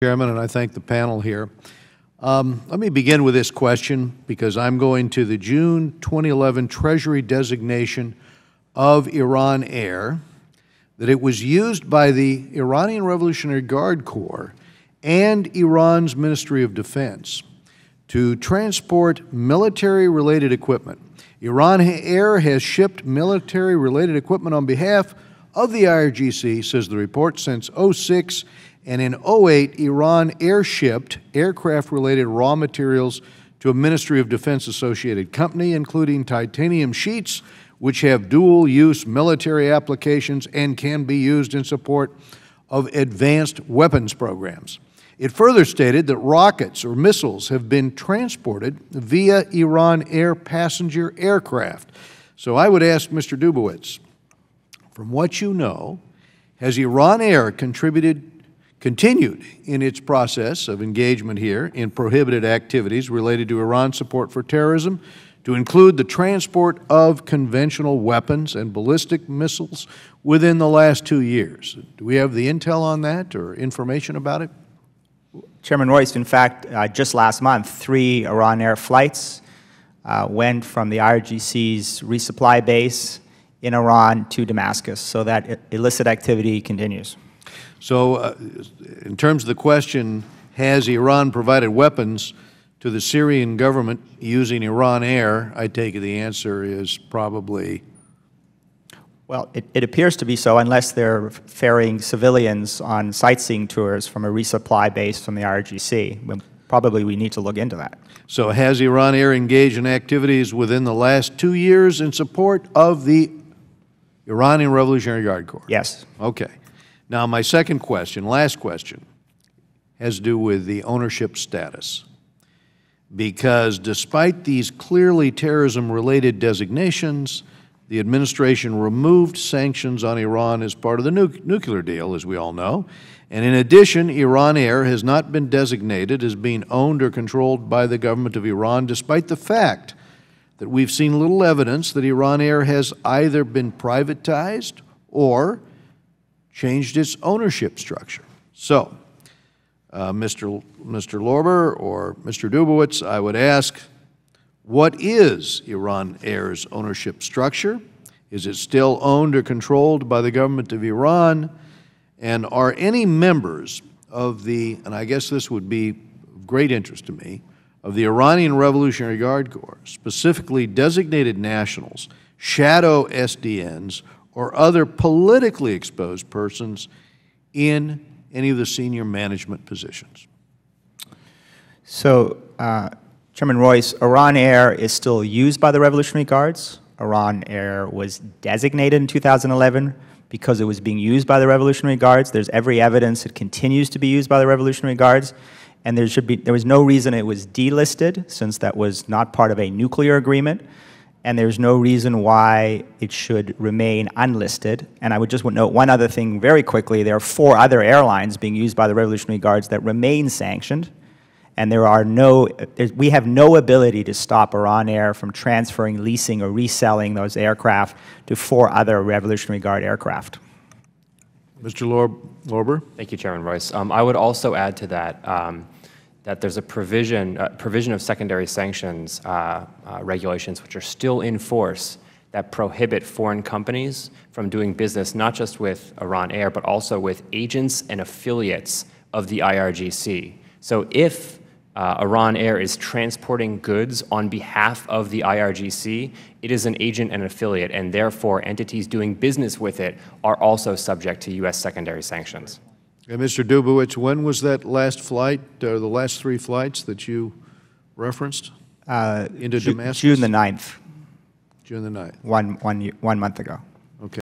Chairman, and I thank the panel here. Let me begin with this question because I'm going to the June 2011 Treasury designation of Iran Air, that it was used by the Iranian Revolutionary Guard Corps and Iran's Ministry of Defense to transport military-related equipment. Iran Air has shipped military-related equipment on behalf of the IRGC, says the report, since 2006, and in 2008, Iran airshipped aircraft-related raw materials to a Ministry of Defense-associated company, including titanium sheets, which have dual-use military applications and can be used in support of advanced weapons programs. It further stated that rockets or missiles have been transported via Iran Air passenger aircraft. So I would ask Mr. Dubowitz, from what you know, has Iran Air continued in its process of engagement here in prohibited activities related to Iran's support for terrorism, to include the transport of conventional weapons and ballistic missiles within the last 2 years? Do we have the intel on that or information about it? Chairman Royce, in fact, just last month, 3 Iran Air flights went from the IRGC's resupply base in Iran to Damascus, so that illicit activity continues. So in terms of the question, has Iran provided weapons to the Syrian government using Iran Air, I take it the answer is probably. Well, it appears to be so, unless they're ferrying civilians on sightseeing tours from a resupply base from the IRGC. Probably we need to look into that. So has Iran Air engaged in activities within the last 2 years in support of the Iranian Revolutionary Guard Corps? Yes. Okay. Now, my second question, last question, has to do with the ownership status. Because despite these clearly terrorism-related designations, the administration removed sanctions on Iran as part of the nuclear deal, as we all know. And in addition, Iran Air has not been designated as being owned or controlled by the government of Iran, despite the fact that we've seen little evidence that Iran Air has either been privatized or changed its ownership structure. So, Mr. Lorber or Mr. Dubowitz, I would ask, what is Iran Air's ownership structure? Is it still owned or controlled by the government of Iran? And are any members of the, and I guess this would be of great interest to me, of the Iranian Revolutionary Guard Corps, specifically designated nationals, shadow SDNs, or other politically exposed persons in any of the senior management positions? So, Chairman Royce, Iran Air is still used by the Revolutionary Guards. Iran Air was designated in 2011 because it was being used by the Revolutionary Guards. There's every evidence it continues to be used by the Revolutionary Guards, and there was no reason it was delisted, since that was not part of a nuclear agreement, and there's no reason why it should remain unlisted. And I would just note one other thing very quickly. There are 4 other airlines being used by the Revolutionary Guards that remain sanctioned, and we have no ability to stop Iran Air from transferring, leasing, or reselling those aircraft to 4 other Revolutionary Guard aircraft. Mr. Lorber? Thank you, Chairman Royce. I would also add to that that there's a provision of secondary sanctions regulations which are still in force that prohibit foreign companies from doing business not just with Iran Air, but also with agents and affiliates of the IRGC. So if Iran Air is transporting goods on behalf of the IRGC, it is an agent and affiliate, and therefore entities doing business with it are also subject to U.S. secondary sanctions. And Mr. Dubowitz, when was that last flight, or the last 3 flights that you referenced into Damascus? June the 9th. June the 9th. One month ago. Okay.